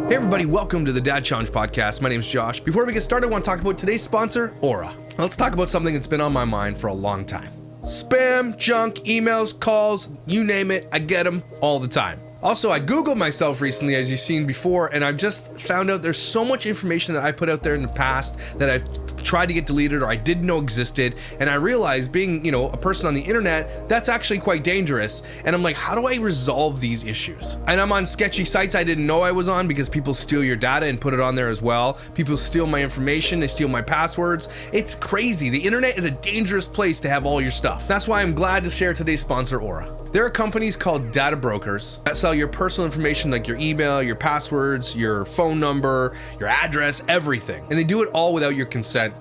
Hey everybody, welcome to the Dad Challenge podcast. My name is Josh. Before we get started, I want to talk about today's sponsor, Aura. Let's talk about something that's been on my mind for a long time. Spam, junk, emails, calls, you name it, I get them all the time. Also, I Googled myself recently, as you've seen before, and I've just found out there's so much information that I put out there in the past that I've tried to get deleted or I didn't know existed, and I realized being, a person on the internet, that's actually quite dangerous. And I'm like, how do I resolve these issues? And I'm on sketchy sites I didn't know I was on because people steal your data and put it on there as well. People steal my information, they steal my passwords. It's crazy. The internet is a dangerous place to have all your stuff. That's why I'm glad to share today's sponsor, Aura. There are companies called data brokers that sell your personal information like your email, your passwords, your phone number, your address, everything. And they do it all without your consent.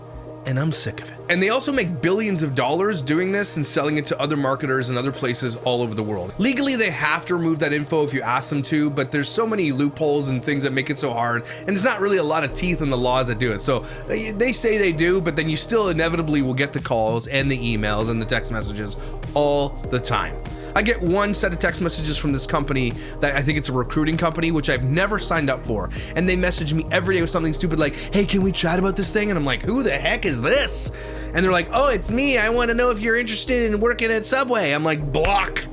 And I'm sick of it. And they also make billions of dollars doing this and selling it to other marketers and other places all over the world. Legally, they have to remove that info if you ask them to, but there's so many loopholes and things that make it so hard, and there's not really a lot of teeth in the laws that do it. So they say they do, but then you still inevitably will get the calls and the emails and the text messages all the time. I get one set of text messages from this company that I think it's a recruiting company, which I've never signed up for. And they message me every day with something stupid like, hey, can we chat about this thing? And I'm like, who the heck is this? And they're like, oh, it's me. I want to know if you're interested in working at Subway. I'm like, block.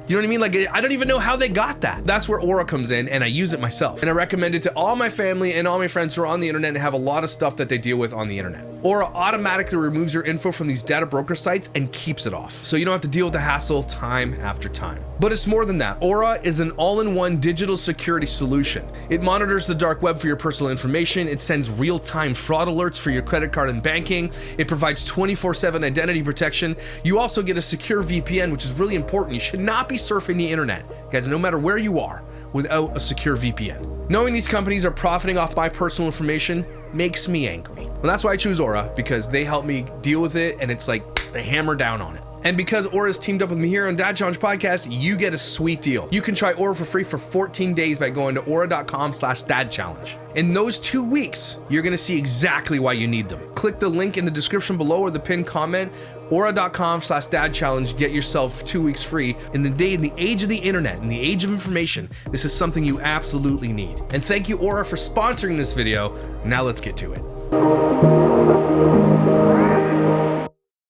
You know what I mean? Like, I don't even know how they got that. That's where Aura comes in, and I use it myself. And I recommend it to all my family and all my friends who are on the internet and have a lot of stuff that they deal with on the internet. Aura automatically removes your info from these data broker sites and keeps it off. So you don't have to deal with the hassle time after time. But it's more than that. Aura is an all-in-one digital security solution. It monitors the dark web for your personal information. It sends real-time fraud alerts for your credit card and banking. It provides 24/7 identity protection. You also get a secure VPN, which is really important. You should not be surfing the internet, guys, no matter where you are, without a secure VPN. Knowing these companies are profiting off my personal information makes me angry. Well, that's why I choose Aura, because they help me deal with it, and it's like they hammer down on it. And because Aura's teamed up with me here on Dad Challenge Podcast, you get a sweet deal. You can try Aura for free for 14 days by going to aura.com/dadchallenge. In those 2 weeks, you're gonna see exactly why you need them. Click the link in the description below or the pinned comment, aura.com/dadchallenge, get yourself 2 weeks free. In the age of the internet, in the age of information, this is something you absolutely need. And thank you, Aura, for sponsoring this video. Now let's get to it.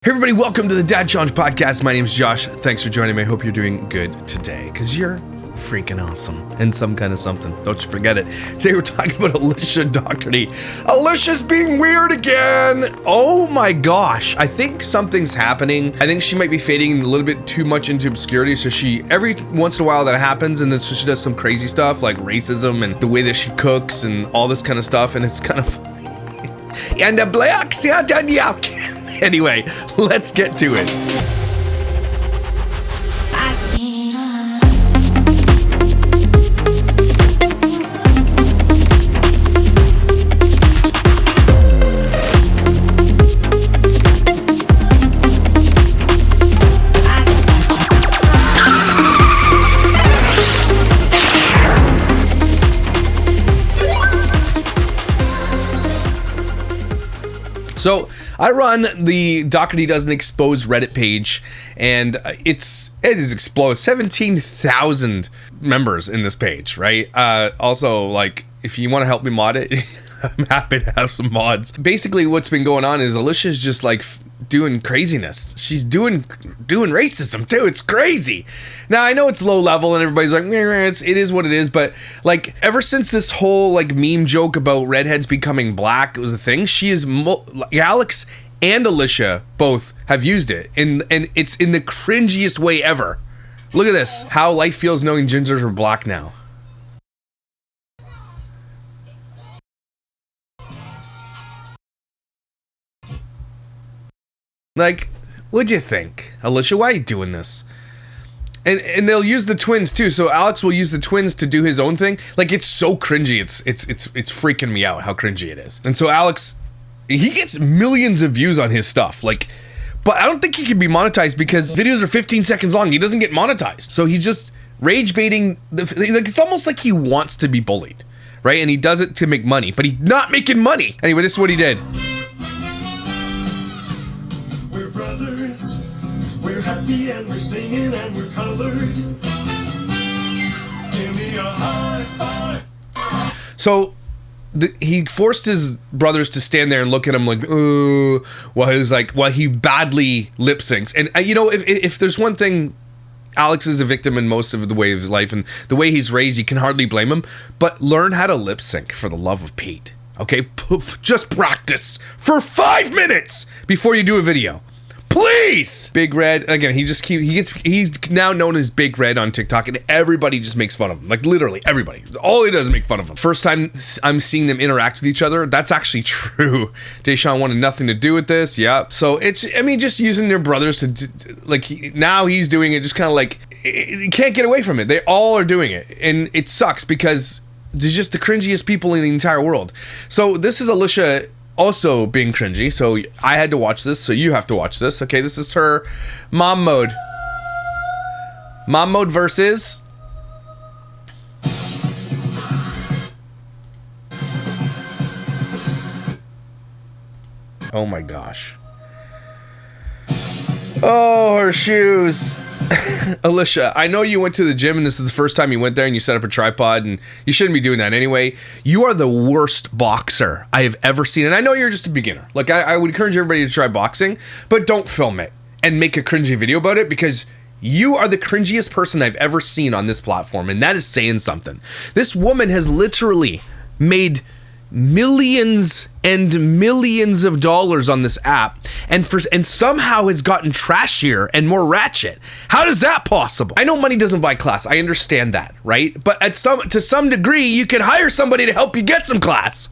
Hey everybody, welcome to the Dad Challenge Podcast. My name's Josh. Thanks for joining me. I hope you're doing good today, because you're freaking awesome and some kind of something. Don't you forget it. Today we're talking about Alicia Dougherty. Alicia's being weird again. Oh my gosh. I think something's happening. I think she might be fading a little bit too much into obscurity. So she, every once in a while that happens, and then so she does some crazy stuff like racism and the way that she cooks and all this kind of stuff. And it's kind of funny. And the blacks, yeah, anyway, let's get to it. So I run the Dougherty Doesn't Expose Reddit page, and it is exploded. 17,000 members in this page, right? Also, like, if you want to help me mod it, I'm happy to have some mods. Basically, what's been going on is Alicia's just like doing craziness. She's doing racism too. It's crazy. Now I know it's low level and everybody's like, it is what it is. But like, ever since this whole like meme joke about redheads becoming black was a thing, she is Alex and Alicia both have used it, and it's in the cringiest way ever. Look at this. How life feels knowing gingers are black now. Like, what'd you think? Alicia, why are you doing this? And they'll use the twins too. So Alex will use the twins to do his own thing. Like, it's so cringy. It's freaking me out how cringy it is. And so Alex, he gets millions of views on his stuff. Like, but I don't think he can be monetized because videos are 15 seconds long. He doesn't get monetized. So he's just rage baiting. Like, it's almost like he wants to be bullied, right? And he does it to make money, but he's not making money. Anyway, this is what he did. happy and we're singing and we're colored. Give me a high five. So he forced his brothers to stand there and look at him like, while he badly lip syncs. And you know, if there's one thing, Alex is a victim in most of the way of his life, and the way he's raised, you can hardly blame him. But learn how to lip sync, for the love of Pete. Okay, just practice for 5 minutes before you do a video. Please! Big Red, again, he's now known as Big Red on TikTok, and everybody just makes fun of him. Like, literally, everybody. All he does is make fun of him. First time I'm seeing them interact with each other, that's actually true. Deshaun wanted nothing to do with this, yeah. So it's, I mean, just using their brothers to, like, now he's doing it just kind of like, you can't get away from it. They all are doing it, and it sucks because they're just the cringiest people in the entire world. So this is Alicia also being cringy, so I had to watch this, so you have to watch this. Okay, this is her mom mode. Mom mode versus oh my gosh. Oh, her shoes. Alicia, I know you went to the gym and this is the first time you went there and you set up a tripod, and you shouldn't be doing that anyway. You are the worst boxer I have ever seen. And I know you're just a beginner. Like, I would encourage everybody to try boxing, but don't film it and make a cringy video about it, because you are the cringiest person I've ever seen on this platform. And that is saying something. This woman has literally made millions and millions of dollars on this app, and somehow has gotten trashier and more ratchet. How is that possible? I know money doesn't buy class. I understand that, right? But to some degree, you can hire somebody to help you get some class.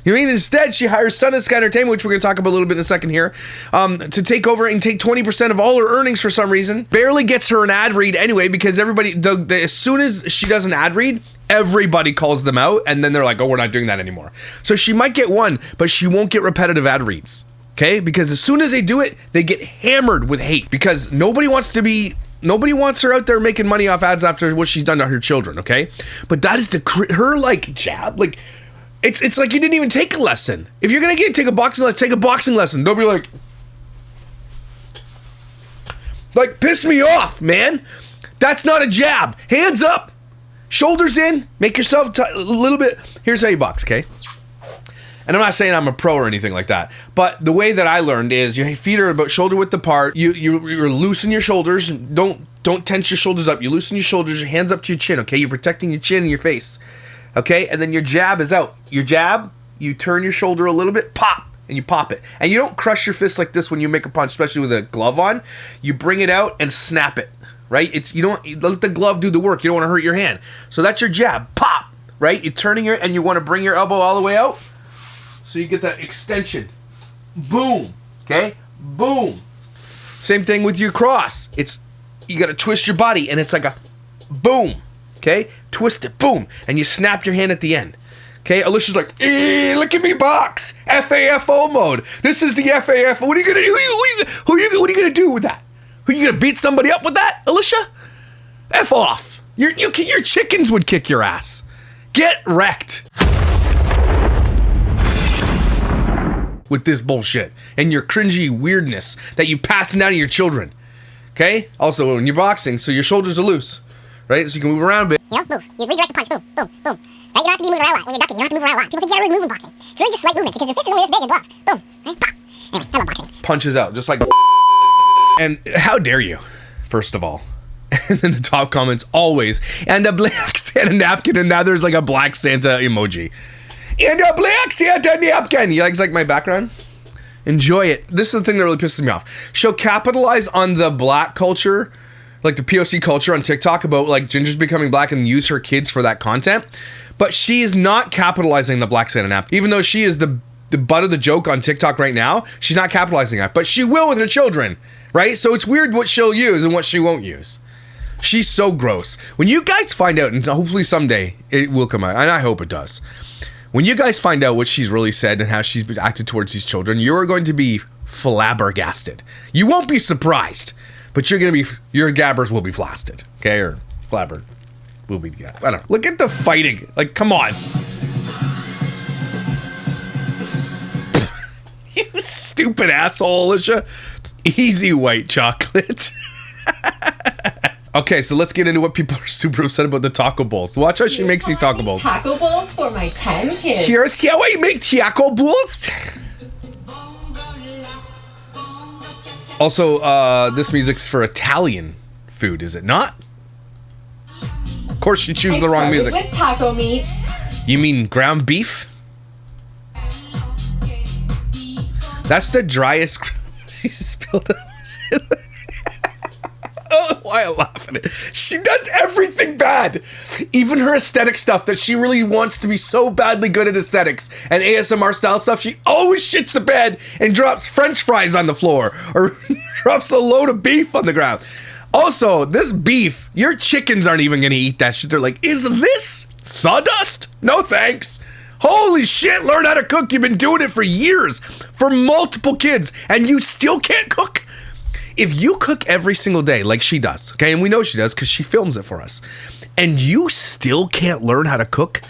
You mean instead she hires Sun and Sky Entertainment, which we're going to talk about a little bit in a second here, to take over and take 20% of all her earnings for some reason. Barely gets her an ad read anyway, because everybody, as soon as she does an ad read, everybody calls them out, and then they're like, oh, we're not doing that anymore. So she might get one, but she won't get repetitive ad reads, okay? Because as soon as they do it, they get hammered with hate, because nobody wants her out there making money off ads after what she's done to her children, okay? But that is her like jab, like, it's like you didn't even take a lesson. If you're gonna take a boxing lesson, take a boxing lesson. Don't be like piss me off, man. That's not a jab. Hands up. Shoulders in, make yourself a little bit. Here's how you box, okay? And I'm not saying I'm a pro or anything like that, but the way that I learned is your feet are about shoulder width apart. You loosen your shoulders. Don't tense your shoulders up. You loosen your shoulders. Your hands up to your chin, okay? You're protecting your chin and your face, okay? And then your jab is out. Your jab, you turn your shoulder a little bit, pop, and you pop it. And you don't crush your fist like this when you make a punch, especially with a glove on. You bring it out and snap it. Right? You let the glove do the work. You don't want to hurt your hand. So that's your jab. Pop! Right? You're turning and you want to bring your elbow all the way out. So you get that extension. Boom. Okay? Boom. Same thing with your cross. You got to twist your body, and it's like a boom. Okay? Twist it. Boom. And you snap your hand at the end. Okay? Alicia's like, look at me box. FAFO mode. This is the FAFO. What are you going to do? What are you going to do with that? Who, you gonna beat somebody up with that, Alicia? F off. Your chickens would kick your ass. Get wrecked with this bullshit and your cringy weirdness that you passing down to your children. Okay? Also, when you're boxing, so your shoulders are loose, right? So you can move around a bit. You know, move. You redirect the punch. Boom, boom, boom. Right? You don't have to be moving around a lot. When you're ducking, you don't have to move around a lot. People think you gotta really move in boxing. It's really just slight movements, because your fist is only this big and blocked. Boom. Right? Pop. Anyway, I love boxing. Punches out, just like. And how dare you, first of all. And then the top comments, always. And a black Santa napkin, and now there's like a black Santa emoji. And a black Santa napkin. You guys like my background? Enjoy it. This is the thing that really pisses me off. She'll capitalize on the black culture, like the POC culture on TikTok about like gingers becoming black, and use her kids for that content. But she is not capitalizing the black Santa napkin. Even though she is the butt of the joke on TikTok right now, she's not capitalizing on it. But she will with her children. Right? So it's weird what she'll use and what she won't use. She's so gross. When you guys find out, and hopefully someday it will come out, and I hope it does. When you guys find out what she's really said and how she's acted towards these children, you're going to be flabbergasted. You won't be surprised, but your gabbers will be flasted. Okay? Or flabber will be, I don't know. Look at the fighting. Like, come on. You stupid asshole, Alicia. Easy white chocolate. Okay, so let's get into what people are super upset about the taco bowls. Watch how she makes these taco bowls. Taco bowls for my 10 kids. Here's how I make taco bowls. Also, this music's for Italian food, is it not? Of course, you choose the wrong music. With taco meat. You mean ground beef? That's the driest. She spilled it. Oh, why am I laughing? She does everything bad. Even her aesthetic stuff that she really wants to be so badly good at aesthetics and ASMR style stuff, she always shits the bed and drops French fries on the floor or drops a load of beef on the ground. Also, this beef, your chickens aren't even gonna eat that shit. They're like, is this sawdust? No thanks. Holy shit, learn how to cook. You've been doing it for years, for multiple kids, and you still can't cook? If you cook every single day like she does, okay, and we know she does because she films it for us, and you still can't learn how to cook,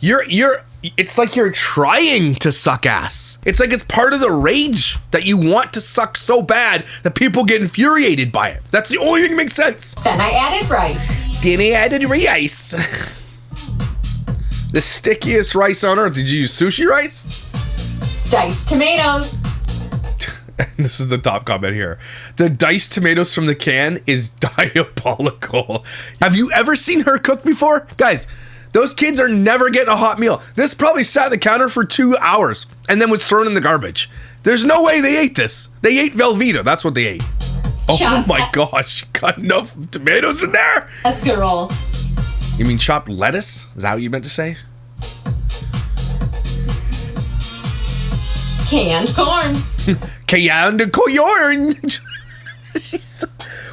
it's like you're trying to suck ass. It's like it's part of the rage that you want to suck so bad that people get infuriated by it. That's the only thing that makes sense. Then I added rice. Then I added rice. The stickiest rice on earth. Did you use sushi rice? Diced tomatoes. This is the top comment here. The diced tomatoes from the can is diabolical. Have you ever seen her cook before? Guys, those kids are never getting a hot meal. This probably sat on the counter for 2 hours and then was thrown in the garbage. There's no way they ate this. They ate Velveeta. That's what they ate. Oh my gosh. Got enough tomatoes in there? Escarole. You mean chopped lettuce? Is that what you meant to say? Canned corn. Canned corn.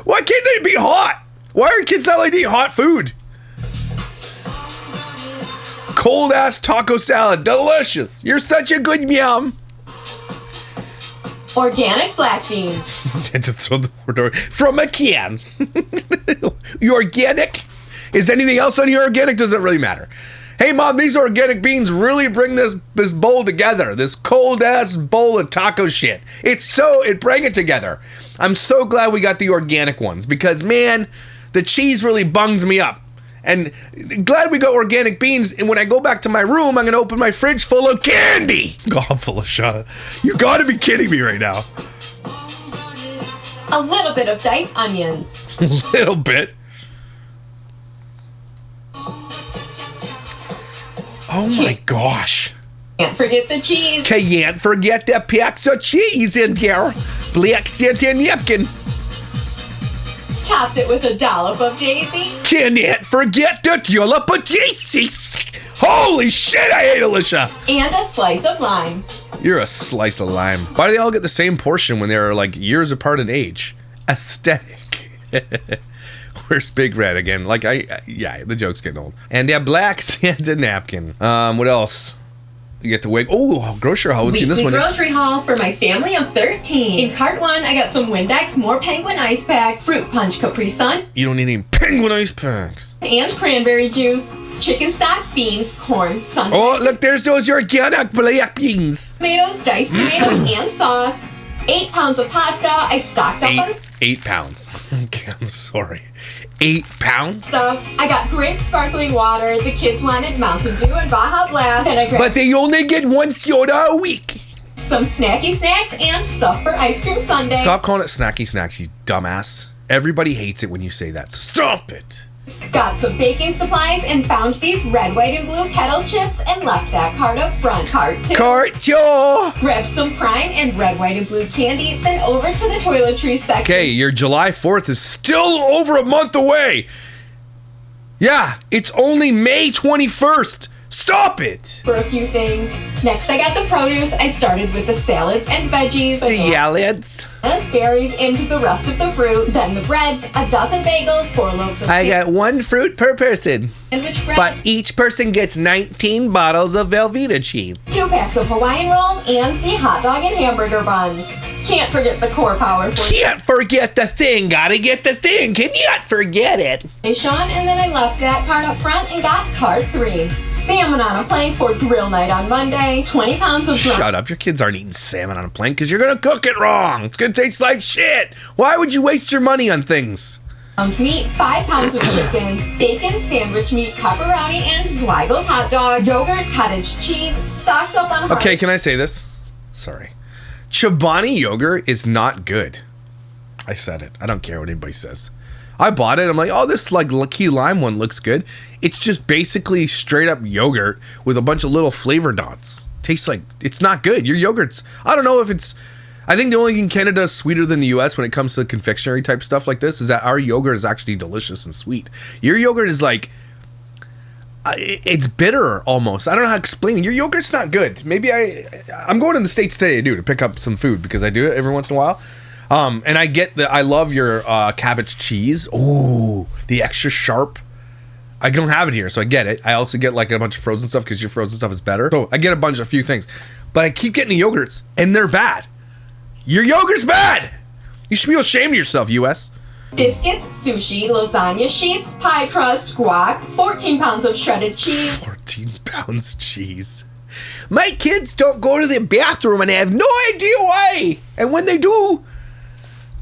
Why can't they be hot? Why are kids not like to eat hot food? Cold ass taco salad, delicious. You're such a good yum. Organic black beans. Had to throw the word from a can. You organic? Is anything else on here organic? Doesn't really matter. Hey mom, these organic beans really bring this bowl together. This cold ass bowl of taco shit. It bring it together. I'm so glad we got the organic ones because man, the cheese really bungs me up. And glad we got organic beans. And when I go back to my room, I'm gonna open my fridge full of candy. God, Alicia, you gotta be kidding me right now. A little bit of diced onions. A little bit. Oh my gosh. Can't forget the cheese. Can't forget the packs of cheese in there. Black Santa napkin. Topped it with a dollop of daisy. Can't forget the dollop of daisy. Holy shit, I hate Alicia. And a slice of lime. You're a slice of lime. Why do they all get the same portion when they're like years apart in age? Aesthetic. Where's Big Red again? Like, yeah, the joke's getting old. And a black Santa napkin. What else? You get the wig. Oh, grocery haul. What's in this one? Grocery haul for my family of 13. In cart 1, I got some Windex, more Penguin ice packs, fruit punch Capri Sun. You don't need any Penguin ice packs. And cranberry juice, chicken stock, beans, corn, sunflower. Oh, look, there's those organic black beans. Tomatoes, diced tomatoes, and sauce. 8 pounds of pasta. I stocked up on 8 pounds. Okay, I'm sorry. 8 pounds? stuff. I got grape sparkling water. The kids wanted Mountain Dew and Baja Blast. And I grabbed But they only get one soda a week. some snacky snacks and stuff for ice cream sundae. Stop calling it snacky snacks, you dumbass. Everybody hates it when you say that, so stop it. Got some baking supplies and found these red, white, and blue kettle chips and left that cart up front. Cart 2. Cart 2. Grabbed some Prime and red, white, and blue candy, then over to the toiletries section. Okay, your July 4th is still over a month away. Yeah, it's only May 21st. Stop it. For a few things. Next, I got the produce. I started with the salads and veggies. Salads. Bananas, berries, into the rest of the fruit. Then the breads, a dozen bagels, 4 loaves of I got 1 fruit per person. sandwich bread, But each person gets 19 bottles of Velveeta cheese. 2 packs of Hawaiian rolls, and the hot dog and hamburger buns. Can't forget the core power for Can't forget the thing. Gotta get the thing. Can you not forget it? Sean, and then I left that cart up front and got cart 3. Salmon on a plank for grill night on Monday. 20 pounds of Shut up. Your kids aren't eating salmon on a plank because you're going to cook it wrong. It's going to taste like shit. Why would you waste your money on things? meat, 5 pounds of chicken, bacon, sandwich meat, pepperoni, and Zweigel's hot dog, yogurt, cottage cheese, stocked up on Okay, can I say this? Sorry. Chobani yogurt is not good. I said it. I don't care what anybody says. I bought it. I'm like, oh, this like key lime one looks good. It's just basically straight up yogurt with a bunch of little flavor dots. Tastes like, it's not good. Your yogurt's, I don't know if it's, I think the only thing Canada is sweeter than the US when it comes to confectionery type stuff like this is that our yogurt is actually delicious and sweet. Your yogurt is like, it's bitter almost. I don't know how to explain it. Your yogurt's not good. Maybe I'm going in the States today to pick up some food because I do it every once in a while. And I love your cabbage cheese. Ooh, the extra sharp. I don't have it here, so I get it. I also get like a bunch of frozen stuff because your frozen stuff is better. So I get a few things. But I keep getting the yogurts and they're bad. Your yogurt's bad. You should be ashamed of yourself, US. biscuits, sushi, lasagna sheets, pie crust, guac, 14 pounds of shredded cheese. 14 pounds of cheese. My kids don't go to the bathroom and I have no idea why. And when they do,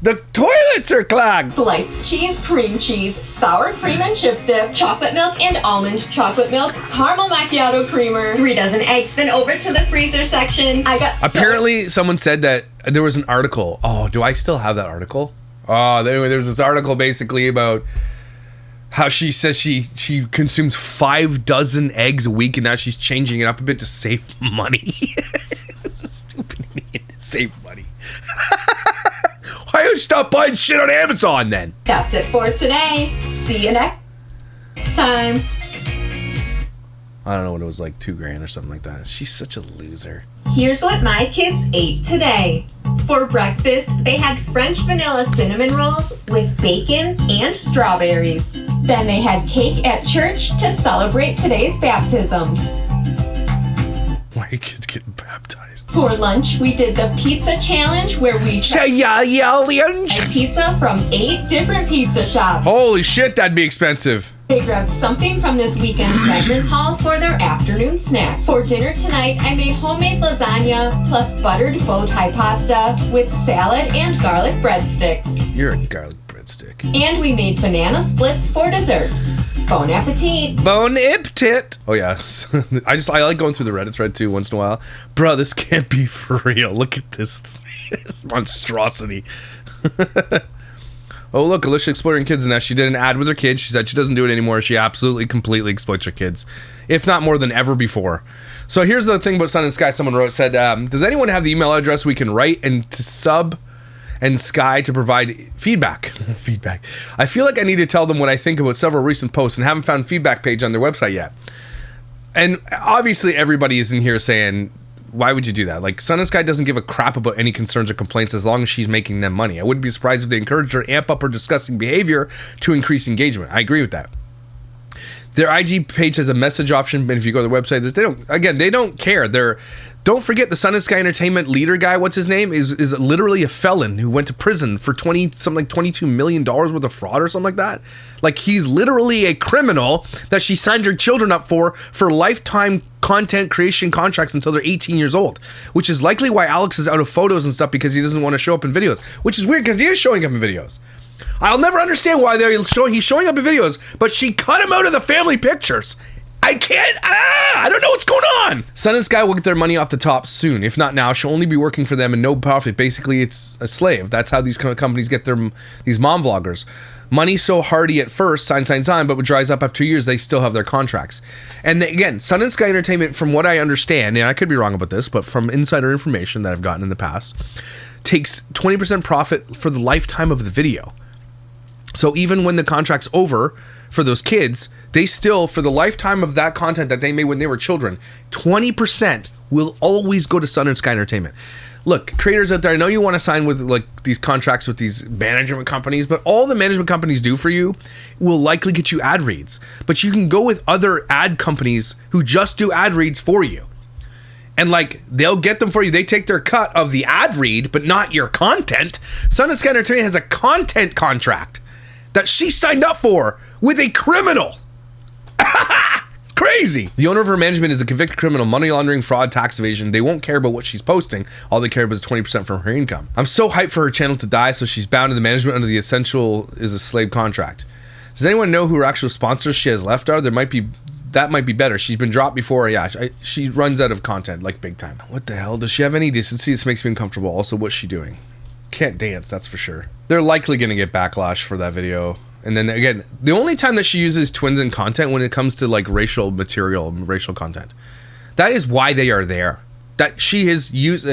the toilets are clogged. Sliced cheese, cream cheese, sour cream and chip dip, chocolate milk and almond chocolate milk, caramel macchiato creamer, 3 dozen eggs, then over to the freezer section. Apparently someone said that there was an article. Oh, do I still have that article? Oh, anyway, there's this article basically about how she says she consumes 5 dozen eggs a week and now she's changing it up a bit to save money. This is stupid idiot. Save money. Why don't you stop buying shit on Amazon then? That's it for today. See you next time. I don't know what it was, like $2,000 or something like that. She's such a loser. Here's what my kids ate today. For breakfast, they had French vanilla cinnamon rolls with bacon and strawberries. Then they had cake at church to celebrate today's baptisms. Why are your kids getting baptized? For lunch, we did the pizza challenge where we tried pizza from 8 different pizza shops. Holy shit, that'd be expensive. They grabbed something from this weekend's Wegmans haul for their afternoon snack. For dinner tonight, I made homemade lasagna plus buttered bow tie pasta with salad and garlic breadsticks. You're a garlic breadstick. And we made banana splits for dessert. Bon appetit. Bon appetit. Oh yeah, I like going through the Reddit thread too once in a while. Bro, this can't be for real. Look at this monstrosity. Oh look, Alicia exploiting kids in that. She did an ad with her kids. She said she doesn't do it anymore. She absolutely, completely exploits her kids, if not more than ever before. So here's the thing about Sun and Sky. Someone wrote, said, does anyone have the email address we can write and to sub and Sky to provide feedback? I feel like I need to tell them what I think about several recent posts and haven't found a feedback page on their website yet. And obviously everybody is in here saying, why would you do that? Like, Sun and Sky doesn't give a crap about any concerns or complaints as long as she's making them money. I wouldn't be surprised if they encouraged her to amp up her disgusting behavior to increase engagement. I agree with that. Their IG page has a message option, but if you go to their website, they don't care. Don't forget the Sun and Sky Entertainment leader guy, what's his name, is literally a felon who went to prison for $22 million worth of fraud or something like that. Like, he's literally a criminal that she signed her children up for lifetime content creation contracts until they're 18 years old, which is likely why Alex is out of photos and stuff, because he doesn't want to show up in videos, which is weird because he is showing up in videos. I'll never understand why he's showing up in videos, but she cut him out of the family pictures. I don't know what's going on. Sun and Sky will get their money off the top soon. If not now, she'll only be working for them and no profit. Basically, it's a slave. That's how these companies get these mom vloggers. Money so hardy at first, sign, but what dries up after 2 years, they still have their contracts. And again, Sun and Sky Entertainment, from what I understand, and I could be wrong about this, but from insider information that I've gotten in the past, takes 20% profit for the lifetime of the video. So even when the contract's over for those kids, they still, for the lifetime of that content that they made when they were children, 20% will always go to Sun and Sky Entertainment. Look, creators out there, I know you want to sign with like these contracts with these management companies, but all the management companies do for you will likely get you ad reads. But you can go with other ad companies who just do ad reads for you. And like, they'll get them for you. They take their cut of the ad read, but not your content. Sun and Sky Entertainment has a content contract that she signed up for with a criminal. Crazy. crazy. The owner of her management is a convicted criminal, money laundering, fraud, tax evasion. They won't care about what she's posting. All they care about is 20% from her income. I'm so hyped for her channel to die, so she's bound to the management under the essential is a slave contract. Does anyone know who her actual sponsors she has left are? That might be better. She's been dropped before. Yeah, she runs out of content like big time. What the hell? Does she have any decency? This makes me uncomfortable. Also, what's she doing? Can't dance, that's for sure. They're likely going to get backlash for that video. And then again, the only time that she uses twins in content when it comes to like racial material, racial content. That is why they are there. That she has used.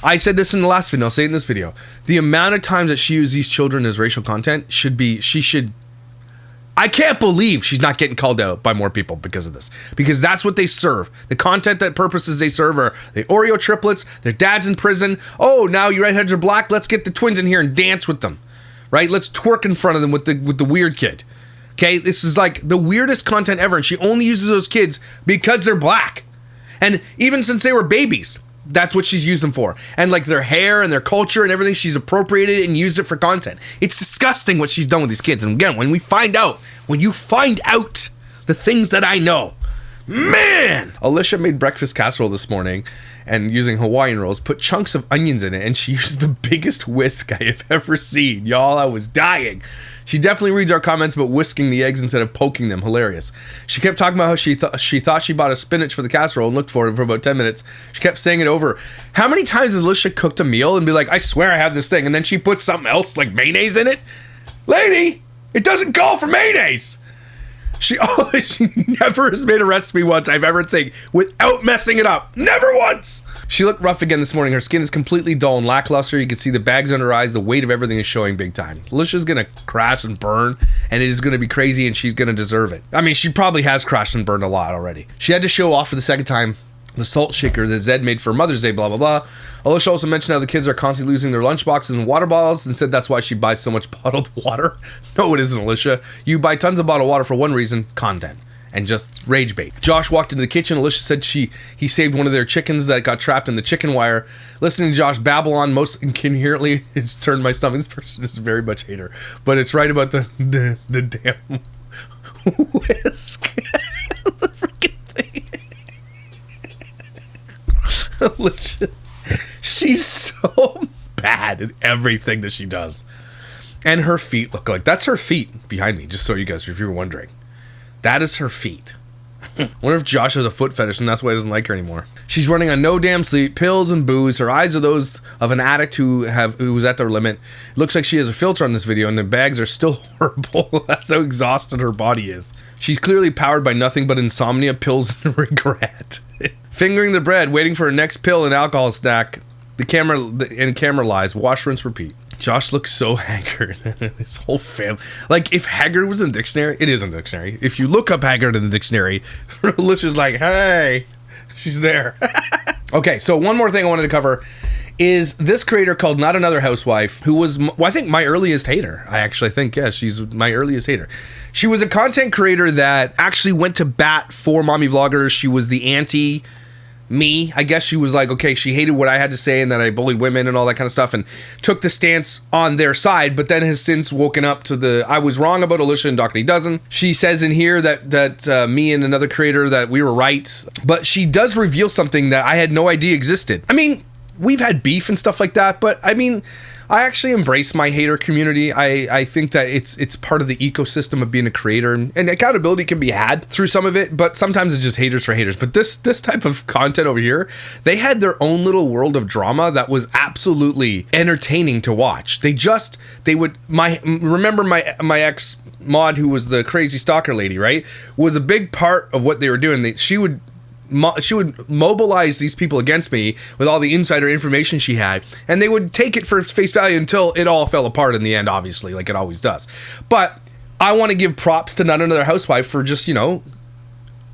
I said this in the last video, I'll say it in this video. The amount of times that she uses these children as racial content should be, I can't believe she's not getting called out by more people because of this. Because that's what they serve. The content that purposes they serve are the Oreo triplets, their dad's in prison. Oh, now your redheads are black, let's get the twins in here and dance with them. Right? Let's twerk in front of them with the weird kid. Okay? This is like the weirdest content ever, and she only uses those kids because they're black. And even since they were babies, that's what she's used them for. And like their hair and their culture and everything, she's appropriated and used it for content. It's disgusting what she's done with these kids. And again, when you find out the things that I know, man! Alicia made breakfast casserole this morning and using Hawaiian rolls, put chunks of onions in it, and she used the biggest whisk I have ever seen. Y'all, I was dying. She definitely reads our comments about whisking the eggs instead of poking them. Hilarious. She kept talking about how she thought she bought a spinach for the casserole and looked for it for about 10 minutes. She kept saying it over. How many times has Alicia cooked a meal and be like, I swear I have this thing, and then she puts something else like mayonnaise in it? Lady, it doesn't call for mayonnaise. She never has made a recipe once I've ever think without messing it up. Never once. She looked rough again this morning. Her skin is completely dull and lackluster. You can see the bags under her eyes. The weight of everything is showing big time. Alicia's gonna crash and burn, and it is gonna be crazy, and she's gonna deserve it. I mean, she probably has crashed and burned a lot already. She had to show off for the second time the salt shaker that Zed made for Mother's Day, blah, blah, blah. Alicia also mentioned how the kids are constantly losing their lunch boxes and water bottles and said that's why she buys so much bottled water. No, it isn't, Alicia. You buy tons of bottled water for one reason, content. And just rage bait. Josh walked into the kitchen. Alicia said he saved one of their chickens that got trapped in the chicken wire. Listening to Josh babble on most incoherently, it's turned my stomach. This person is very much hater. But it's right about the damn whisk. The freaking thing. Alicia, she's so bad at everything that she does. And her feet look like, that's her feet behind me, just so you guys, if you were wondering. That is her feet. I wonder if Josh has a foot fetish and that's why he doesn't like her anymore. She's running on no damn sleep, pills and booze. Her eyes are those of an addict who was at their limit. It looks like she has a filter on this video and the bags are still horrible. That's how exhausted her body is. She's clearly powered by nothing but insomnia, pills, and regret. Fingering the bread, waiting for her next pill and alcohol snack. The camera lies. Wash, rinse, repeat. Josh looks so haggard. His whole family. Like, if haggard was in the dictionary, it is in the dictionary. If you look up haggard in the dictionary, Alicia's like, hey, she's there. Okay, so one more thing I wanted to cover is this creator called Not Another Housewife, who was, well, I think my earliest hater. I actually think, yeah, she's my earliest hater. She was a content creator that actually went to bat for mommy vloggers. She was the anti me. I guess she was like, okay, she hated what I had to say and that I bullied women and all that kind of stuff and took the stance on their side, but then has since woken up to the, I was wrong about Alicia and Dougherty doesn't. She says in here that me and another creator that we were right, but she does reveal something that I had no idea existed. I mean, we've had beef and stuff like that, but I mean, I actually embrace my hater community. I think that it's part of the ecosystem of being a creator, and accountability can be had through some of it, but sometimes it's just haters for haters. But this type of content over here, they had their own little world of drama that was absolutely entertaining to watch. Remember my ex mod, who was the crazy stalker lady, right? Was a big part of what they were doing. She would mobilize these people against me with all the insider information she had, and they would take it for face value until it all fell apart in the end, obviously, like it always does. But I want to give props to Not Another Housewife for just, you know,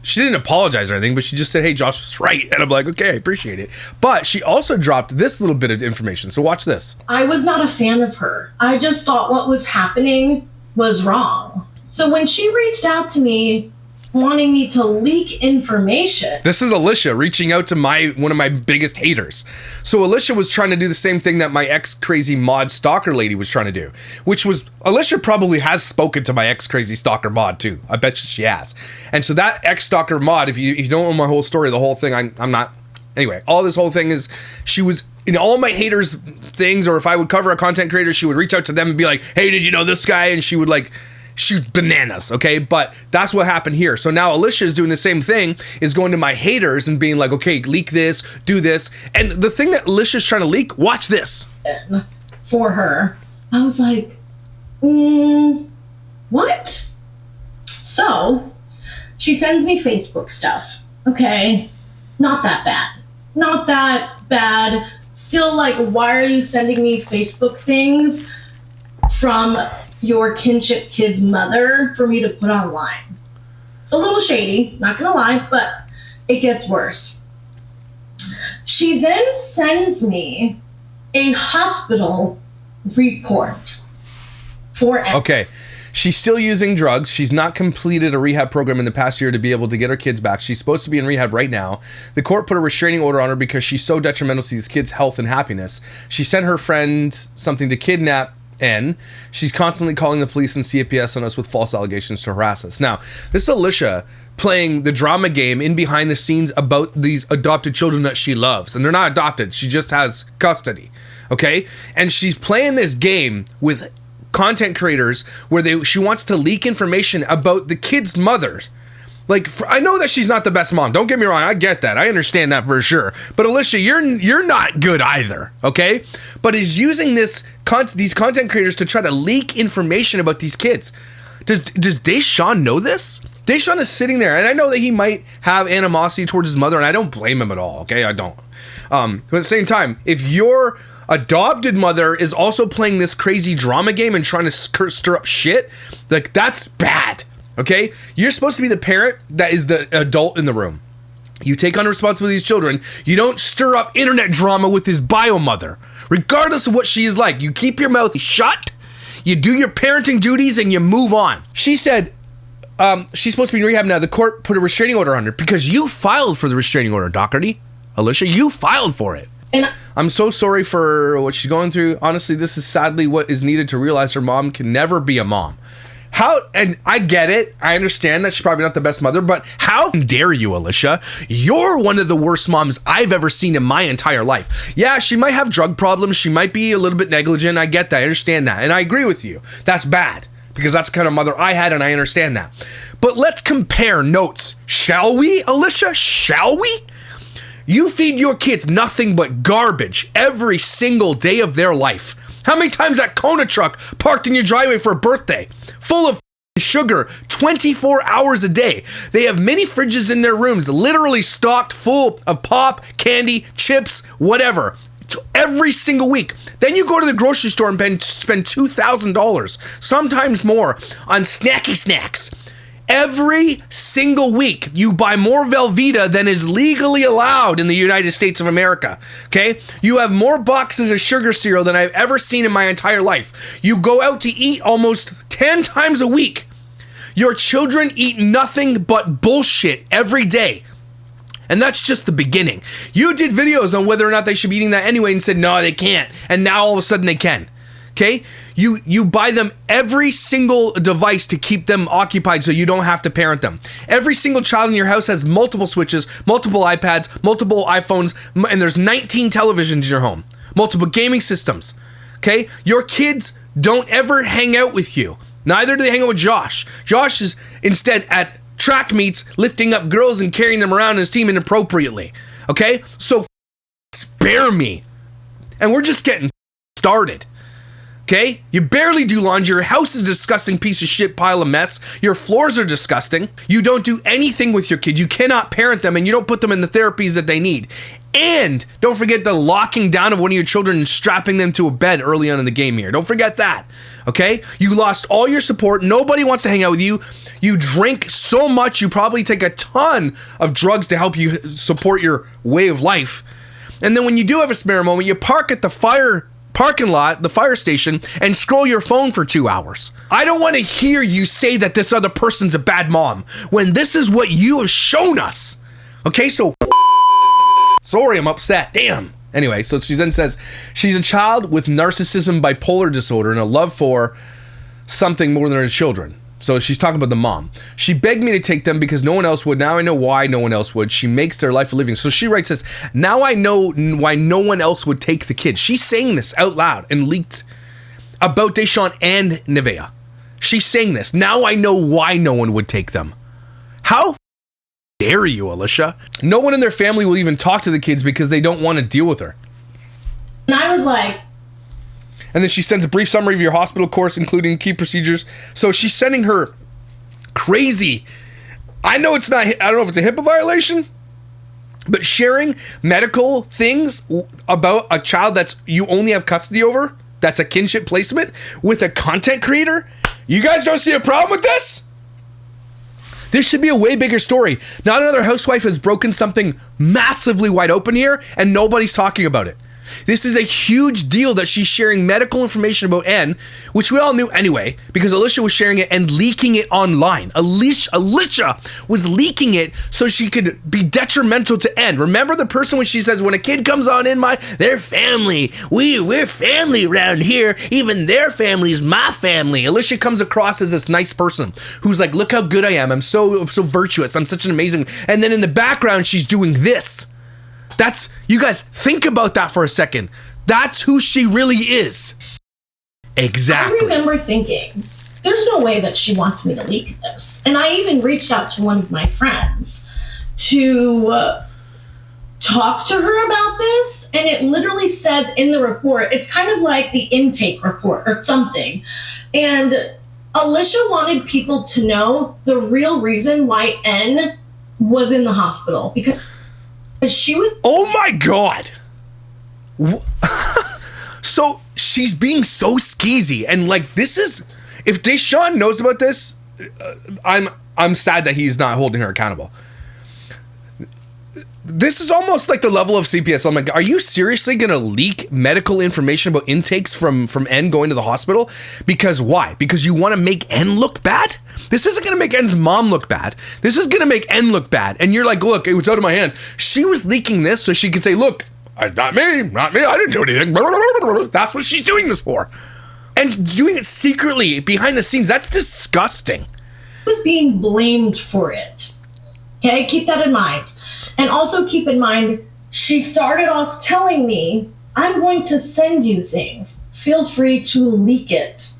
she didn't apologize or anything, but she just said, hey, Josh was right. And I'm like, okay, I appreciate it. But she also dropped this little bit of information. So watch this. I was not a fan of her. I just thought what was happening was wrong. So when she reached out to me wanting me to leak information. This is Alicia reaching out to one of my biggest haters. So Alicia was trying to do the same thing that my ex-crazy mod stalker lady was trying to do, which was, Alicia probably has spoken to my ex-crazy stalker mod too. I bet you she has. And so that ex-stalker mod, if you don't know my whole story, the whole thing, I'm not, anyway, all this whole thing is, she was in all my haters things, or if I would cover a content creator, she would reach out to them and be like, hey, did you know this guy? And she would like, shoot bananas, okay? But that's what happened here. So now Alicia is doing the same thing, is going to my haters and being like, okay, leak this, do this. And the thing that Alicia's trying to leak, watch this. For her. I was like, what? So, she sends me Facebook stuff. Okay, not that bad. Not that bad. Still like, why are you sending me Facebook things from your kinship kid's mother for me to put online? A little shady, not gonna lie, but it gets worse. She then sends me a hospital report for... Okay, she's still using drugs. She's not completed a rehab program in the past year to be able to get her kids back. She's supposed to be in rehab right now. The court put a restraining order on her because she's so detrimental to these kids' health and happiness. She sent her friend something to kidnap N. She's constantly calling the police and CPS on us with false allegations to harass us. Now, this is Alicia playing the drama game in behind the scenes about these adopted children that she loves. And they're not adopted. She just has custody. Okay? And she's playing this game with content creators where she wants to leak information about the kids' mothers. Like, I know that she's not the best mom. Don't get me wrong. I get that. I understand that for sure. But Alicia, you're not good either, okay? But is using these content creators to try to leak information about these kids. Does Deshaun know this? Deshaun is sitting there, and I know that he might have animosity towards his mother, and I don't blame him at all, okay? I don't. But at the same time, if your adopted mother is also playing this crazy drama game and trying to stir up shit, like, that's bad. Okay? You're supposed to be the parent that is the adult in the room. You take on responsibility for these children. You don't stir up internet drama with his bio mother. Regardless of what she is like, you keep your mouth shut, you do your parenting duties, and you move on. She said she's supposed to be in rehab now. The court put a restraining order on her because you filed for the restraining order, Dougherty. Alicia, you filed for it. And I'm so sorry for what she's going through. Honestly, this is sadly what is needed to realize her mom can never be a mom. And I get it. I understand that she's probably not the best mother, but how dare you, Alicia? You're one of the worst moms I've ever seen in my entire life. Yeah, she might have drug problems. She might be a little bit negligent. I get that. I understand that. And I agree with you. That's bad because that's the kind of mother I had, and I understand that. But let's compare notes. Shall we, Alicia? Shall we? You feed your kids nothing but garbage every single day of their life. How many times that Kona truck parked in your driveway for a birthday? Full of sugar 24 hours a day. They have mini fridges in their rooms, literally stocked full of pop, candy, chips, whatever, every single week. Then you go to the grocery store and spend $2,000, sometimes more, on snacky snacks. Every single week, you buy more Velveeta than is legally allowed in the United States of America, okay? You have more boxes of sugar cereal than I've ever seen in my entire life. You go out to eat almost 10 times a week. Your children eat nothing but bullshit every day. And that's just the beginning. You did videos on whether or not they should be eating that anyway and said, no, they can't. And now all of a sudden they can. Okay? You buy them every single device to keep them occupied so you don't have to parent them. Every single child in your house has multiple switches, multiple iPads, multiple iPhones, and there's 19 televisions in your home. Multiple gaming systems. Okay? Your kids don't ever hang out with you. Neither do they hang out with Josh. Josh is instead at track meets lifting up girls and carrying them around in his team inappropriately. Okay? So spare me. And we're just getting started. Okay? You barely do laundry. Your house is a disgusting piece of shit pile of mess. Your floors are disgusting. You don't do anything with your kids. You cannot parent them, and you don't put them in the therapies that they need. And don't forget the locking down of one of your children and strapping them to a bed early on in the game here. Don't forget that. Okay? You lost all your support. Nobody wants to hang out with you. You drink so much. You probably take a ton of drugs to help you support your way of life. And then when you do have a spare moment, you park at the fire parking lot, the fire station, and scroll your phone for 2 hours. I don't want to hear you say that this other person's a bad mom when this is what you have shown us. Okay, so sorry, I'm upset. Damn. Anyway, so she then says she's a child with narcissism, bipolar disorder, and a love for something more than her children. So she's talking about the mom. She begged me to take them because no one else would. Now I know why no one else would. She makes their life a living. So she writes this, now I know why no one else would take the kids. She's saying this out loud and leaked about Deshaun and Nevaeh. She's saying this. Now I know why no one would take them. How dare you, Alicia? No one in their family will even talk to the kids because they don't want to deal with her. And I was like, and then she sends a brief summary of your hospital course, including key procedures. So she's sending her crazy. I know it's not, I don't know if it's a HIPAA violation, but sharing medical things about a child that's you only have custody over, that's a kinship placement with a content creator. You guys don't see a problem with this? This should be a way bigger story. Not another housewife has broken something massively wide open here and nobody's talking about it. This is a huge deal that she's sharing medical information about N, which we all knew anyway, because Alicia was sharing it and leaking it online. Alicia was leaking it so she could be detrimental to N. Remember the person when she says, when a kid comes on in they're family. We're family around here. Even their family is my family. Alicia comes across as this nice person who's like, look how good I am. I'm so virtuous. I'm such an amazing. And then in the background, she's doing this. That's, you guys, think about that for a second. That's who she really is. Exactly. I remember thinking, there's no way that she wants me to leak this. And I even reached out to one of my friends to talk to her about this. And it literally says in the report, it's kind of like the intake report or something. And Alicia wanted people to know the real reason why N was in the hospital. Because she was. Oh my God. So she's being so skeezy. And like, this is, if Deshaun knows about this, I'm sad that he's not holding her accountable. This is almost like the level of CPS. I'm like, are you seriously going to leak medical information about intakes from N going to the hospital? Because why? Because you want to make N look bad? This isn't going to make N's mom look bad. This is going to make N look bad. And you're like, look, it was out of my hand. She was leaking this so she could say, look, not me. I didn't do anything. That's what she's doing this for. And doing it secretly behind the scenes. That's disgusting. Was being blamed for it. Okay, keep that in mind. And also keep in mind, she started off telling me, I'm going to send you things. Feel free to leak it.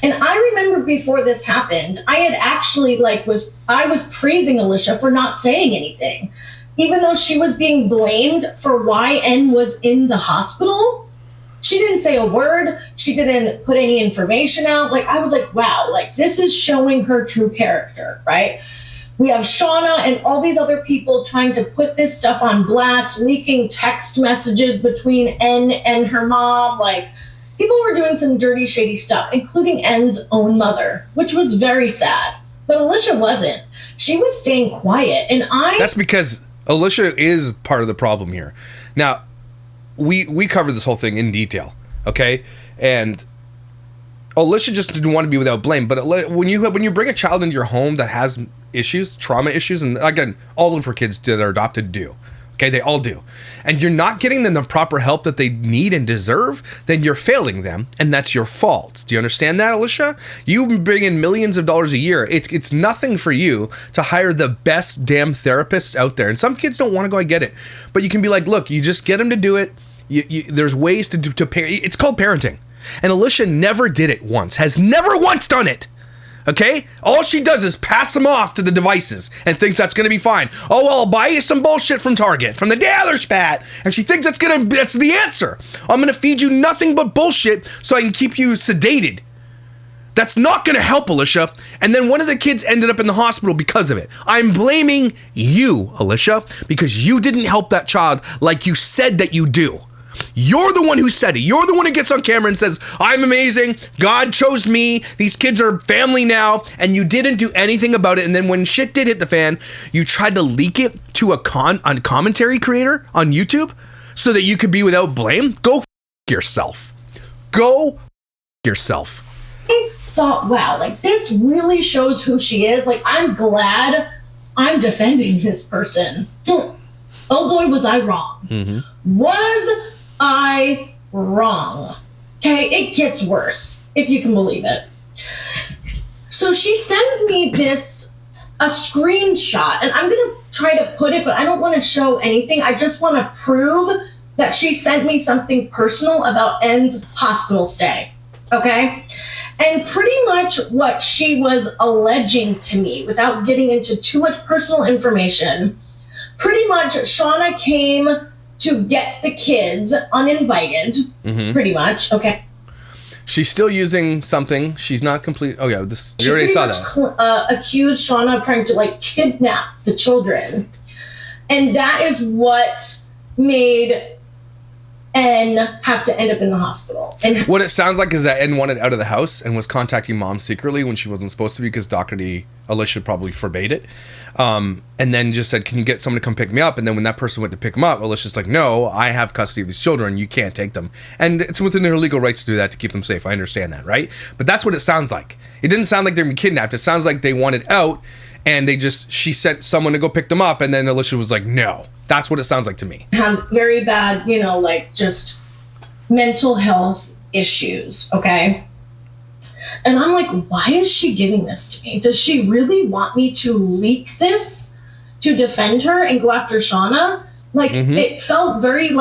And I remember before this happened, I had actually I was praising Alicia for not saying anything. Even though she was being blamed for why N was in the hospital, she didn't say a word. She didn't put any information out. Like, I was like, wow, like this is showing her true character, right? We have Shauna and all these other people trying to put this stuff on blast, leaking text messages between N and her mom. Like, people were doing some dirty, shady stuff, including N's own mother, which was very sad. But Alicia wasn't. She was staying quiet. And That's because Alicia is part of the problem here. Now, we covered this whole thing in detail, okay? And Alicia just didn't want to be without blame. But when you bring a child into your home that has issues, trauma issues, and again, all of her kids that are adopted do. Okay, they all do. And you're not getting them the proper help that they need and deserve, then you're failing them, and that's your fault. Do you understand that, Alicia? You bring in millions of dollars a year. It's nothing for you to hire the best damn therapists out there. And some kids don't want to go, I get it. But you can be like, look, you just get them to do it. There's ways to it's called parenting. And Alicia never did it once, has never once done it. Okay? All she does is pass them off to the devices and thinks that's going to be fine. Oh, well, I'll buy you some bullshit from Target, from the other spat. And she thinks that's the answer. I'm going to feed you nothing but bullshit so I can keep you sedated. That's not going to help, Alicia. And then one of the kids ended up in the hospital because of it. I'm blaming you, Alicia, because you didn't help that child like you said that you do. You're the one who said it. You're the one who gets on camera and says, I'm amazing. God chose me. These kids are family now. And you didn't do anything about it. And then when shit did hit the fan, you tried to leak it to a commentary creator on YouTube so that you could be without blame. Go yourself. go yourself. I thought, wow, like this really shows who she is. Like, I'm glad I'm defending this person. Oh boy, was I wrong. Was I wrong? Okay, it gets worse, if you can believe it. So she sends me a screenshot, and I'm gonna try to put it, but I don't want to show anything. I just want to prove that she sent me something personal about N's hospital stay. Okay? And pretty much what she was alleging to me, without getting into too much personal information, pretty much Shauna came to get the kids uninvited, pretty much, okay? She's still using something. She's not complete. Oh, yeah, we already saw that. Accused Shauna of trying to, like, kidnap the children. And that is what made N have to end up in the hospital. And what it sounds like is that N wanted out of the house and was contacting mom secretly when she wasn't supposed to be, because Dougherty, Alicia probably forbade it. And then just said, can you get someone to come pick me up? And then when that person went to pick him up, Alicia's like, no, I have custody of these children. You can't take them. And it's within their legal rights to do that, to keep them safe. I understand that, right? But that's what it sounds like. It didn't sound like they were kidnapped. It sounds like they wanted out, and she sent someone to go pick them up, and then Alicia was like, no. That's what it sounds like to me. Have very bad, like just mental health issues, okay? And I'm like, why is she giving this to me? Does she really want me to leak this to defend her and go after Shauna? Like, it felt very,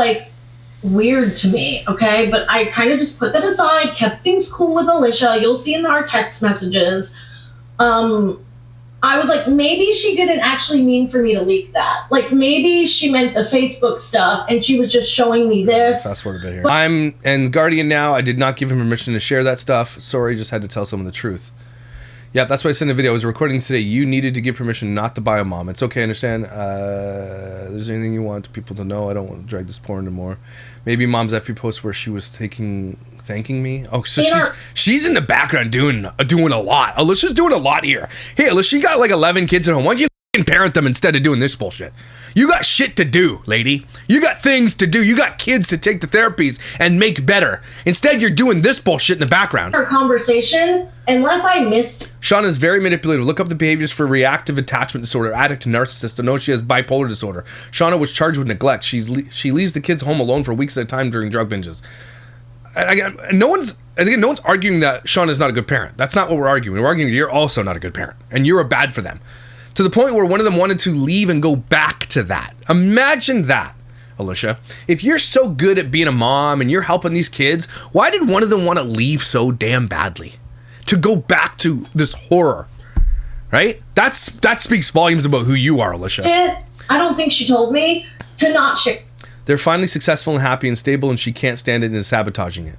weird to me, okay? But I kind of just put that aside, kept things cool with Alicia. You'll see in our text messages. I was like, maybe she didn't actually mean for me to leak that. Like, maybe she meant the Facebook stuff and she was just showing me this. That's what a bit here. I'm and Guardian now. I did not give him permission to share that stuff. Sorry, just had to tell someone the truth. Yeah, that's why I sent a video. I was recording today. You needed to give permission, not the bio mom. It's okay, I understand. There's anything you want people to know. I don't want to drag this porn anymore. Maybe mom's FB post where she was thanking me. Oh, so she's in the background doing a lot. Alicia's doing a lot here. Hey, Alicia, you got 11 kids at home. Why don't you parent them instead of doing this bullshit? You got shit to do, lady. You got things to do. You got kids to take to therapies and make better. Instead, you're doing this bullshit in the background. Our conversation, unless I missed. Shauna is very manipulative. Look up the behaviors for reactive attachment disorder, addict, narcissist. I know she has bipolar disorder. Shauna was charged with neglect. She leaves the kids home alone for weeks at a time during drug binges. No one's arguing that Shauna's not a good parent. That's not what we're arguing. We're arguing you're also not a good parent, and you're bad for them. To the point where one of them wanted to leave and go back to that. Imagine that, Alicia. If you're so good at being a mom and you're helping these kids, why did one of them want to leave so damn badly? To go back to this horror, right? That speaks volumes about who you are, Alicia. I don't think she told me to not share. They're finally successful and happy and stable, and she can't stand it and is sabotaging it.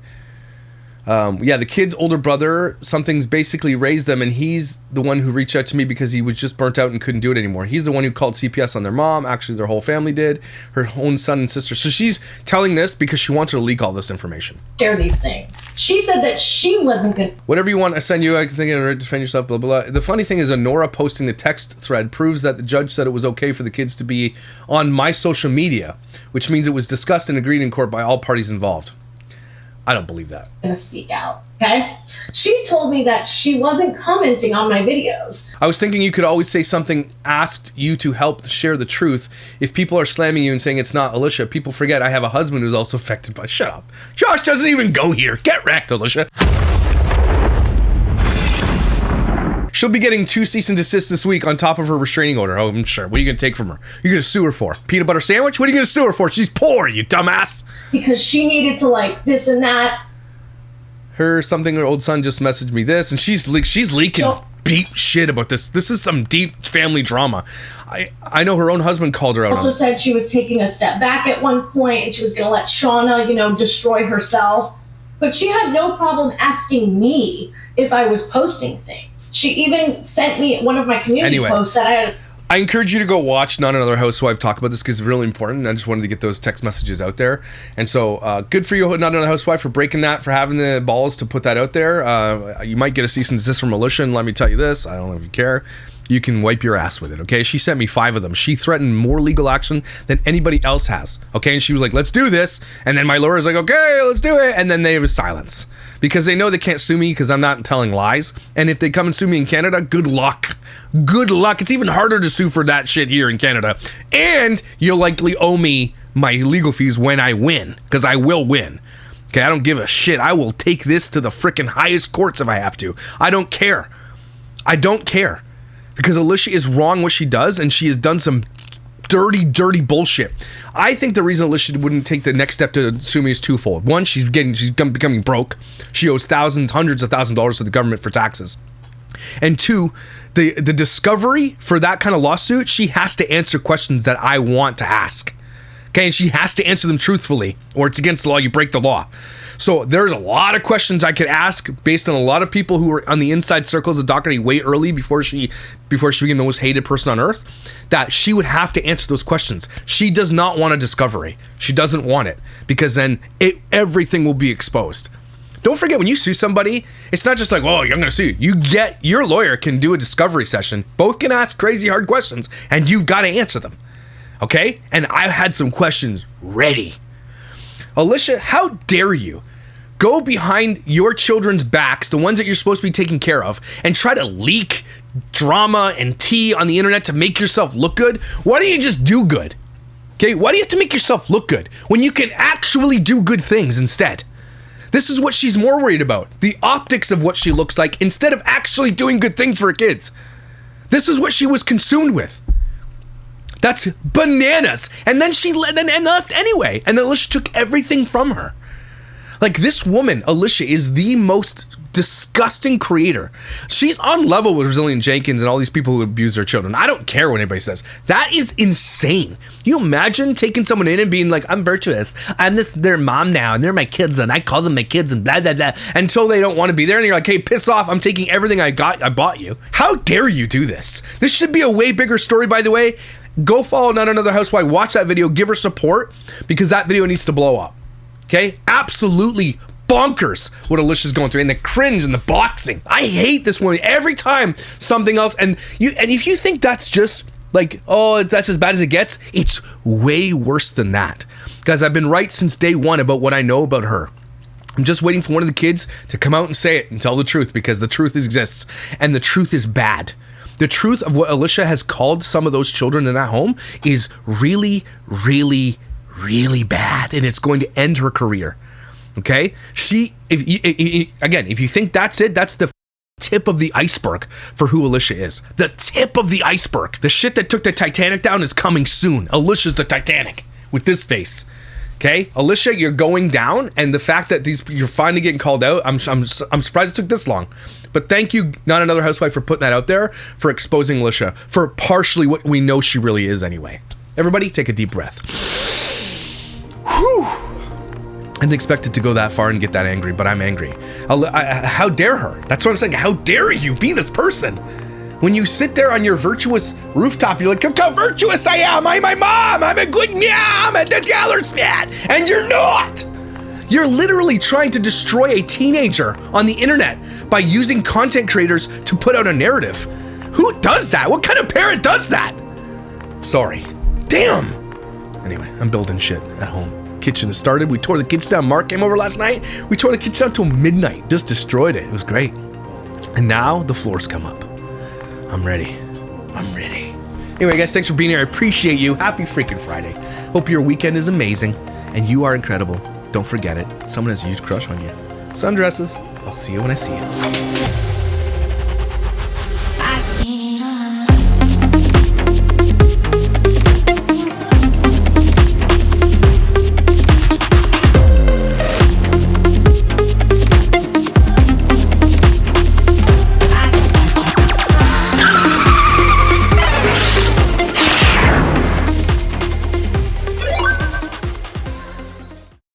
The kid's older brother, something's basically raised them, and he's the one who reached out to me because he was just burnt out and couldn't do it anymore. He's the one who called CPS on their mom. Actually, their whole family did. Her own son and sister. So she's telling this because she wants her to leak all this information. Share these things. She said that she wasn't good. Whatever you want, I send you. I think I right to defend yourself. Blah blah blah. The funny thing is, Honora posting the text thread proves that the judge said it was okay for the kids to be on my social media, which means it was discussed and agreed in court by all parties involved. I don't believe that. I'm gonna speak out, okay? She told me that she wasn't commenting on my videos. I was thinking you could always say something asked you to help share the truth. If people are slamming you and saying it's not Alicia, people forget I have a husband who's also affected by... Shut up. Josh doesn't even go here. Get wrecked, Alicia. She'll be getting 2 cease and desist this week on top of her restraining order. Oh, I'm sure. What are you going to take from her? You're going to sue her for? Peanut butter sandwich? What are you going to sue her for? She's poor, you dumbass. Because she needed to this and that. Her old son just messaged me this, and she's leaking deep shit about this. This is some deep family drama. I know her own husband called her out. Also said she was taking a step back at one point, and she was going to let Shauna, destroy herself. But she had no problem asking me if I was posting things. She even sent me one of my community posts that I had. I encourage you to go watch Not Another Housewife talk about this because it's really important. I just wanted to get those text messages out there. And so good for you, Not Another Housewife, for breaking that, for having the balls to put that out there. You might get a cease and desist from Alicia, and let me tell you this. I don't know if you care. you can wipe your ass with it, okay? She sent me 5 of them. She threatened more legal action than anybody else has, okay? And she was like, let's do this. And then my lawyer was like, okay, let's do it. And then they have silence because they know they can't sue me because I'm not telling lies. And if they come and sue me in Canada, good luck. Good luck. It's even harder to sue for that shit here in Canada. And you'll likely owe me my legal fees when I win, because I will win. Okay, I don't give a shit. I will take this to the freaking highest courts if I have to. I don't care. I don't care. Because Alicia is wrong what she does, and she has done some dirty, dirty bullshit. I think the reason Alicia wouldn't take the next step to sue me is twofold. One, she's becoming broke. She owes thousands, hundreds of thousands of dollars to the government for taxes. And 2, the discovery for that kind of lawsuit, she has to answer questions that I want to ask. Okay, and she has to answer them truthfully, or it's against the law, you break the law. So there's a lot of questions I could ask based on a lot of people who were on the inside circles of Dougherty way early before she became the most hated person on earth, that she would have to answer those questions. She does not want a discovery. She doesn't want it, because then everything will be exposed. Don't forget, when you sue somebody, it's not just like, oh, I'm going to sue you. Your lawyer can do a discovery session. Both can ask crazy hard questions, and you've got to answer them. Okay? And I had some questions ready. Alicia, how dare you go behind your children's backs, the ones that you're supposed to be taking care of, and try to leak drama and tea on the internet to make yourself look good? Why don't you just do good? Okay? Why do you have to make yourself look good when you can actually do good things instead? This is what she's more worried about. The optics of what she looks like instead of actually doing good things for her kids. This is what she was consumed with. That's bananas. And then she left anyway. And then Alicia took everything from her. Like, this woman, Alicia, is the most disgusting creator. She's on level with Resilient Jenkins and all these people who abuse their children. I don't care what anybody says. That is insane. You imagine taking someone in and being like, I'm virtuous. I'm their mom now, and they're my kids, and I call them my kids, and blah, blah, blah, until they don't want to be there. And you're like, hey, piss off. I'm taking everything I bought you. How dare you do this? This should be a way bigger story, by the way. Go follow Not Another Housewife. Watch that video. Give her support, because that video needs to blow up. Okay? Absolutely bonkers what Alicia's going through, and the cringe and the boxing. I hate this woman every time something else. And if you think that's just like, oh, that's as bad as it gets, it's way worse than that. Guys, I've been right since day one about what I know about her. I'm just waiting for one of the kids to come out and say it and tell the truth, because the truth exists, and the truth is bad. The truth of what Alicia has called some of those children in that home is really, really, really bad, and it's going to end her career. Okay? If you think that's it, that's the tip of the iceberg for who Alicia is. The tip of the iceberg. The shit that took the Titanic down is coming soon. Alicia's the Titanic with this face. Okay? Alicia, you're going down, and the fact that you're finally getting called out, I'm surprised it took this long. But thank you, Not Another Housewife, for putting that out there, for exposing Alicia, for partially what we know she really is anyway. Everybody, take a deep breath. Whew. I didn't expect it to go that far and get that angry, but I'm angry. How dare her? That's what I'm saying. How dare you be this person? When you sit there on your virtuous rooftop, you're like, look how virtuous I am. I'm my mom. I'm a good meow. I'm a Gallerspat. And you're not. You're literally trying to destroy a teenager on the internet by using content creators to put out a narrative. Who does that? What kind of parent does that? Sorry. Damn. Anyway, I'm building shit at home. Kitchen has started. We tore the kitchen down. Mark came over last night. We tore the kitchen down till midnight. Just destroyed it. It was great. And now the floors come up. I'm ready. I'm ready. Anyway, guys, thanks for being here. I appreciate you. Happy freaking Friday. Hope your weekend is amazing and you are incredible. Don't forget it. Someone has a huge crush on you. Sundresses. I'll see you when I see you.